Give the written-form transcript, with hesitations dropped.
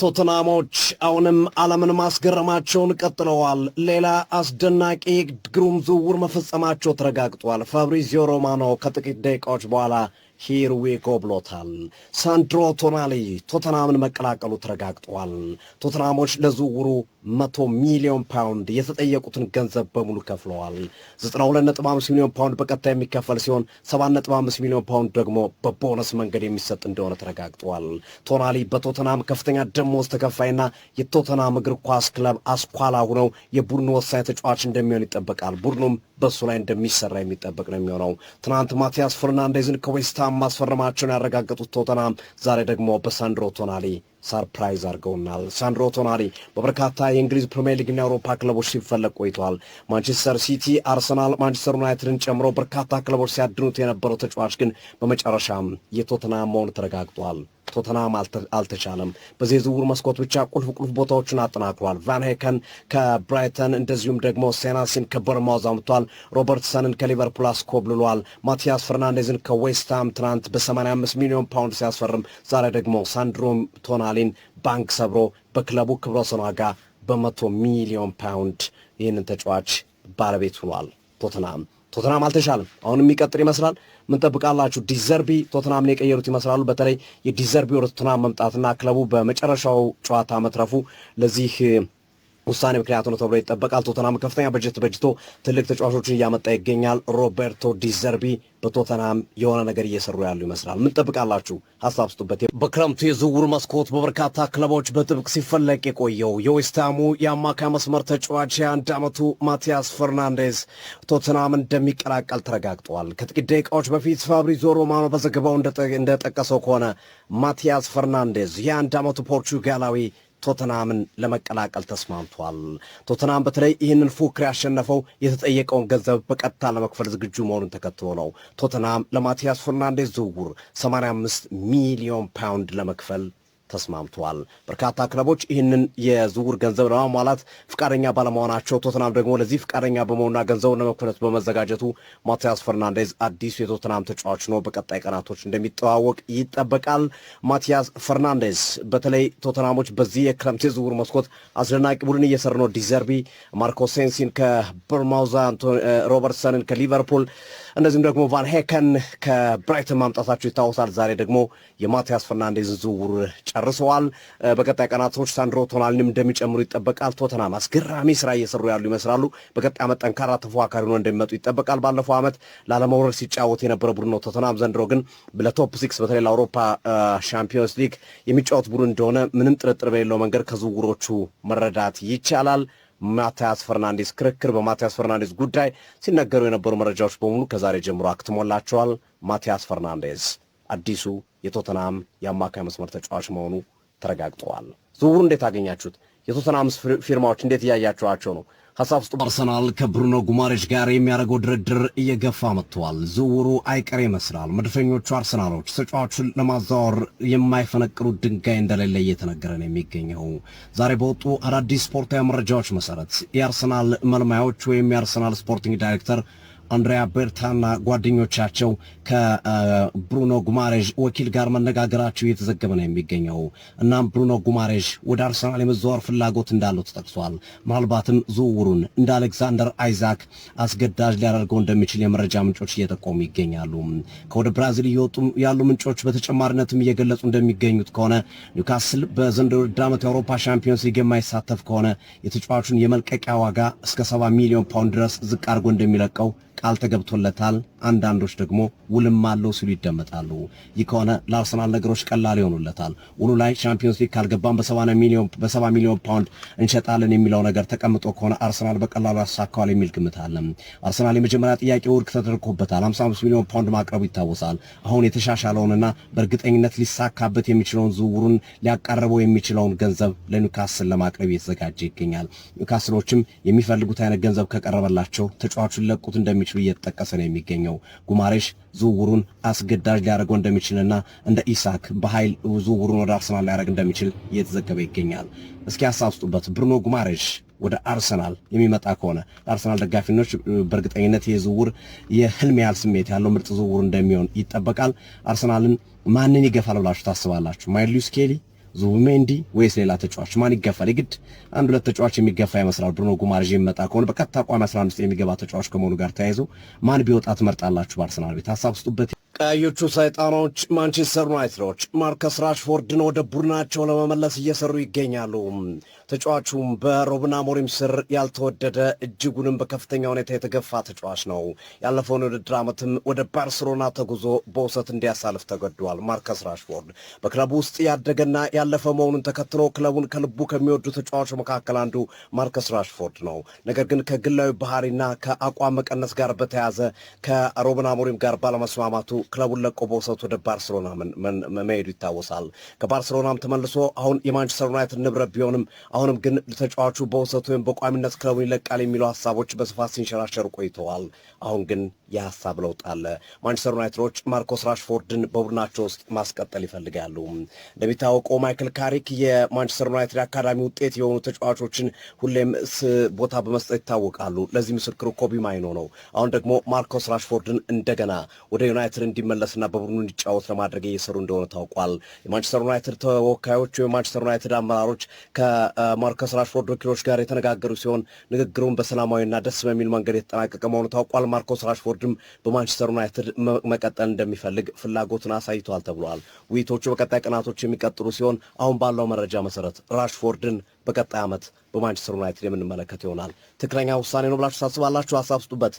ቶተናሞች አሁንም ዓለምን ማስገረማቸውን ቀጥለዋል። ሌላ አስደናቂ ግሩም ዝውውር መፈጸማቸው ተረጋግጧል። ፋብሪዚዮ ሮማኖ ከጥቂት ደቂቃዎች በኋላ ሂር ዊ ጎ ብሎታል። ሳንድሮ ቶናሊ ቶተናምን መቀላቀሉ ተረጋግጧል። ቶተናሞች ለዝውውሩ 100 ሚሊዮን ፓውንድ የተጠየቁትን ገንዘብ በሙሉ ከፍለዋል። 92.5 ሚሊዮን ፓውንድ በቀጥታ የሚከፈል ሲሆን 7.5 ሚሊዮን ፓውንድ ደግሞ በቦነስ መንገድ የሚሰጥ እንደሆነ ተረጋግጧል። ቶናሊ በቶተናም ከፍተኛ ደሞዝ ተከፋይና የቶተናም እግር ኳስ ክለብ አስኳላ ሆነው የቡድኑ ወሳኝ ተጫዋች እንደሚሆን ይጠበቃል። ቡድኑም በሱ ላይ እንደሚሰራ የሚጠበቅ ነው የሚሆነው። ትናንት ማቲያስ ፈርናንዴዝን ከዌስትሃም ማስፈረማቸውን ያረጋገጡት ቶተናም ዛሬ ደግሞ በሳንድሮ ቶናሊ ሰርፕራይዝ አድርገውናል። ሳንድሮ ቶናሊ በበርካታ የእንግሊዝ ፕሪሚየር ሊግና የአውሮፓ ክለቦች ሲፈለግ ቆይተዋል። ማንቸስተር ሲቲ፣ አርሰናል፣ ማንቸስተር ዩናይትድን ጨምሮ በርካታ ክለቦች ሲያድኑት የነበረው ተጫዋች ግን በመጨረሻም የቶተናም መሆኑ ተረጋግጧል። ቶተናም አልተቻለም። በዚህ ዝውውር መስኮት ብቻ ቁልፍ ቦታዎችን አጠናክሯል። ቫን ሄከን ከብራይተን እንደዚሁም ደግሞ ሴናሲን ከቦርንማውዝ አምጥቷል። ሮበርትሰንን ከሊቨርፑል አስኮብልሏል። ማቲያስ ፈርናንዴዝን ከዌስትሃም ትናንት በ85 ሚሊዮን ፓውንድ ሲያስፈርም ዛሬ ደግሞ ሳንድሮ ቶናሊን ባንክ ሰብሮ በክለቡ ክብረ ወሰን ዋጋ በ100 ሚሊዮን ፓውንድ ይህንን ተጫዋች ባለቤት ሆኗል። ቶተናም አልተሻለም። አሁን የሚቀጥል ይመስላል። ምን ጠብቃላችሁ? ዲዘርቢ ቶተናምን የቀየሩት ይመስላሉ። በተለይ የዲዘርቢ ወደ ቶተናም መምጣትና ክለቡ በመጨረሻው ጨዋታ መትረፉ ለዚህ ውሳኔ ምክንያቱ ነው ተብሎ ይጠበቃል። ቶተናም ከፍተኛ በጀት በጅቶ ትልቅ ተጫዋቾችን እያመጣ ይገኛል። ሮቤርቶ ዲዘርቢ በቶተናም የሆነ ነገር እየሰሩ ያሉ ይመስላል። ምን ጠብቃላችሁ? ሀሳብ ስጡበት። በክረምቱ የዝውውር መስኮት በበርካታ ክለቦች በጥብቅ ሲፈለግ የቆየው የዌስትሃሙ የአማካይ መስመር ተጫዋች የ21 ዓመቱ ማቲያስ ፈርናንዴዝ ቶተናም እንደሚቀላቀል ተረጋግጧል። ከጥቂት ደቂቃዎች በፊት ፋብሪዚዮ ሮማኖ በዘገባው እንደጠቀሰው ከሆነ ማቲያስ ፈርናንዴዝ የ21 ዓመቱ ፖርቹጋላዊ ቶተናምን ለመቀላቀል ተስማምቷል። ቶተናም በተለይ ይህንን ፉክክር ያሸነፈው የተጠየቀውን ገንዘብ በቀጥታ ለመክፈል ዝግጁ መሆኑን ተከትሎ ነው። ቶተናም ለማቲያስ ፈርናንዴዝ ዝውውር 85 ሚሊዮን ፓውንድ ለመክፈል ተስማምቷል። በርካታ ክለቦች ይህንን የዝውውር ገንዘብ ለማሟላት ፍቃደኛ ባለመሆናቸው ቶተናም ደግሞ ለዚህ ፍቃደኛ በመሆኑና ገንዘቡን ለመክፈል በመዘጋጀቱ ማቲያስ ፈርናንዴዝ አዲሱ የቶተናም ተጫዋች ነው በቀጣይ ቀናቶች እንደሚተዋወቅ ይጠበቃል። ማቲያስ ፈርናንዴዝ በተለይ ቶተናሞች በዚህ የክረምት የዝውውር መስኮት አስደናቂ ቡድን እየሰሩ ነው። ዲዘርቢ፣ ማርኮ ሴንሲን ከቦርንማውዝ፣ ሮበርትሰንን ከሊቨርፑል እንደዚሁም ደግሞ ቫን ሄከን ከብራይተን ማምጣታቸው ይታወሳል። ዛሬ ደግሞ የማቲያስ ፈርናንዴዝን ዝውውር ጨርሰዋል። በቀጣይ ቀናቶች ሳንድሮ ቶናሊንም እንደሚጨምሩ ይጠበቃል። ቶተናም አስገራሚ ስራ እየሰሩ ያሉ ይመስላሉ። በቀጣይ ዓመት ጠንካራ ተፎካካሪ ሆነው እንደሚመጡ ይጠበቃል። ባለፈው ዓመት ላለመውረድ ሲጫወት የነበረ ቡድን ነው ቶተናም። ዘንድሮ ግን ለቶፕ 6 በተለይ ለአውሮፓ ሻምፒዮንስ ሊግ የሚጫወት ቡድን እንደሆነ ምንም ጥርጥር በሌለው መንገድ ከዝውውሮቹ መረዳት ይቻላል። ማቲያስ ፈርናንዴዝ ክርክር በማቲያስ ፈርናንዴዝ ጉዳይ ሲነገሩ የነበሩ መረጃዎች በሙሉ ከዛሬ ጀምሮ አክትሞላቸዋል። ማቲያስ ፈርናንዴዝ አዲሱ የቶተናም የአማካይ መስመር ተጫዋች መሆኑ ተረጋግጠዋል። ዝውውሩ እንዴት አገኛችሁት? የቶተናም ፊርማዎች እንዴት እያያችኋቸው ነው? ሀሳብ ውስጥ አርሰናል ከብሩኖ ጉማሬሽ ጋር የሚያደርገው ድርድር እየገፋ መጥቷል። ዝውውሩ አይቀር ይመስላል። መድፈኞቹ አርሰናሎች ተጫዋቹን ለማዛወር የማይፈነቅሉት ድንጋይ እንደሌለ እየተነገረ ነው የሚገኘው። ዛሬ በወጡ አዳዲስ ስፖርታዊ መረጃዎች መሰረት የአርሰናል መልማዮች ወይም የአርሰናል ስፖርቲንግ ዳይሬክተር አንድሪያ ቤርታና ጓደኞቻቸው ከብሩኖ ጉማሬሽ ወኪል ጋር መነጋገራቸው እየተዘገበ ነው የሚገኘው። እናም ብሩኖ ጉማሬሽ ወደ አርሰናል የመዘዋወር ፍላጎት እንዳለው ተጠቅሷል። ምናልባትም ዝውውሩን እንደ አሌክዛንደር አይዛክ አስገዳጅ ሊያደርገው እንደሚችል የመረጃ ምንጮች እየጠቆሙ ይገኛሉ። ከወደ ብራዚል እየወጡ ያሉ ምንጮች በተጨማሪነትም እየገለጹ እንደሚገኙት ከሆነ ኒውካስል በዘንድሮ ውድድር ዓመት የአውሮፓ ሻምፒዮንስ ሊግ የማይሳተፍ ከሆነ የተጫዋቹን የመልቀቂያ ዋጋ እስከ 70 ሚሊዮን ፓውንድ ድረስ ዝቅ አድርጎ እንደሚለቀው ቃል ተገብቶለታል። አንዳንዶች ደግሞ ውልም አለው ሲሉ ይደመጣሉ። ይህ ከሆነ ለአርሰናል ነገሮች ቀላል ይሆኑለታል። ውሉ ላይ ሻምፒዮንስ ሊግ ካልገባም በ70 ሚሊዮን ፓውንድ እንሸጣለን የሚለው ነገር ተቀምጦ ከሆነ አርሰናል በቀላሉ ያሳካዋል የሚል ግምት አለ። አርሰናል የመጀመሪያ ጥያቄ ውድቅ ተደርጎበታል። 55 ሚሊዮን ፓውንድ ማቅረቡ ይታወሳል። አሁን የተሻሻለውንና በእርግጠኝነት ሊሳካበት የሚችለውን ዝውውሩን ሊያቃርበው የሚችለውን ገንዘብ ለኒውካስል ለማቅረብ እየተዘጋጀ ይገኛል። ኒውካስሎችም የሚፈልጉት አይነት ገንዘብ ከቀረበላቸው ተጫዋቹን ለቁት እንደሚችሉ እየተጠቀሰ ነው የሚገኘው። ጉማሬሽ ዝውውሩን አስገዳጅ ሊያደርገው እንደሚችልና እንደ ኢሳክ በኃይል ዝውውሩን ወደ አርሰናል ሊያደርግ እንደሚችል እየተዘገበ ይገኛል። እስኪ አሳብስጡበት። ብሩኖ ጉማሬሽ ወደ አርሰናል የሚመጣ ከሆነ ለአርሰናል ደጋፊዎች በእርግጠኝነት የዝውውር የህልም ያህል ስሜት ያለው ምርጥ ዝውውር እንደሚሆን ይጠበቃል። አርሰናልን ማንን ይገፋል ብላችሁ ታስባላችሁ? ማይልስ ስኬሊ ዙቢሜንዲ ወይስ ሌላ ተጫዋች ማን ይገፋል? ይግድ አንድ ሁለት ተጫዋች የሚገፋ ይመስላል። ብሩኖ ጉማሬዥ የሚመጣ ከሆነ በቀጥታ ቋሚ 11 ውስጥ የሚገባ ተጫዋች ከመሆኑ ጋር ተያይዞ ማን ቢወጣ ትመርጣላችሁ? በአርሰናል ቤት ሀሳብ ስጡበት። ቀዮቹ ሰይጣኖች ማንቸስተር ዩናይትዶች ማርከስ ራሽፎርድን ወደ ቡድናቸው ለመመለስ እየሰሩ ይገኛሉ። ተጫዋቹም በሩበን አሞሪም ስር ያልተወደደ እጅጉንም በከፍተኛ ሁኔታ የተገፋ ተጫዋች ነው። ያለፈውን ውድድር ዓመትም ወደ ባርሴሎና ተጉዞ በውሰት እንዲያሳልፍ ተገዷል። ማርከስ ራሽፎርድ በክለቡ ውስጥ ያደገና ያለፈ መሆኑን ተከትሎ ክለቡን ከልቡ ከሚወዱ ተጫዋቾች መካከል አንዱ ማርከስ ራሽፎርድ ነው። ነገር ግን ከግላዊ ባህሪና ከአቋም መቀነስ ጋር በተያያዘ ከሩበን አሞሪም ጋር ባለመስማማቱ ክለቡን ለቆ በውሰት ወደ ባርሴሎና መሄዱ ይታወሳል። ከባርሴሎናም ተመልሶ አሁን የማንቸስተር ዩናይትድ ንብረት ቢሆንም አሁንም ግን ተጫዋቹ በውሰት ወይም በቋሚነት ክለቡን ይለቃል የሚሉ ሀሳቦች በስፋት ሲንሸራሸሩ ቆይተዋል። አሁን ግን የሀሳብ ለውጥ አለ። ማንቸስተር ዩናይትዶች ማርከስ ራሽፎርድን በቡድናቸው ውስጥ ማስቀጠል ይፈልጋሉ። እንደሚታወቀው ማይክል ካሪክ የማንቸስተር ዩናይትድ አካዳሚ ውጤት የሆኑ ተጫዋቾችን ሁሌም ቦታ በመስጠት ይታወቃሉ። ለዚህ ምስክሩ ኮቢ ማይኖ ነው። አሁን ደግሞ ማርከስ ራሽፎርድን እንደገና ወደ ዩናይትድ እንዲመለስና በቡድኑ እንዲጫወት ለማድረግ እየሰሩ እንደሆነ ታውቋል። የማንቸስተር ዩናይትድ ተወካዮች የማንቸስተር ዩናይትድ አመራሮች ከማርከስ ራሽፎርድ ወኪሎች ጋር የተነጋገሩ ሲሆን ንግግሩን በሰላማዊና ደስ በሚል መንገድ የተጠናቀቀ መሆኑ ታውቋል። ማርከስ ራሽፎርድም በማንቸስተር ዩናይትድ መቀጠል እንደሚፈልግ ፍላጎትን አሳይቷል ተብሏል። ውይይቶቹ በቀጣይ ቀናቶች የሚቀጥሉ ሲሆን አሁን ባለው መረጃ መሰረት ራሽፎርድን በቀጣይ ዓመት በማንቸስተር ዩናይትድ የምንመለከት ይሆናል። ትክክለኛ ውሳኔ ነው ብላችሁ ታስባላችሁ? ሀሳብ ስጡበት።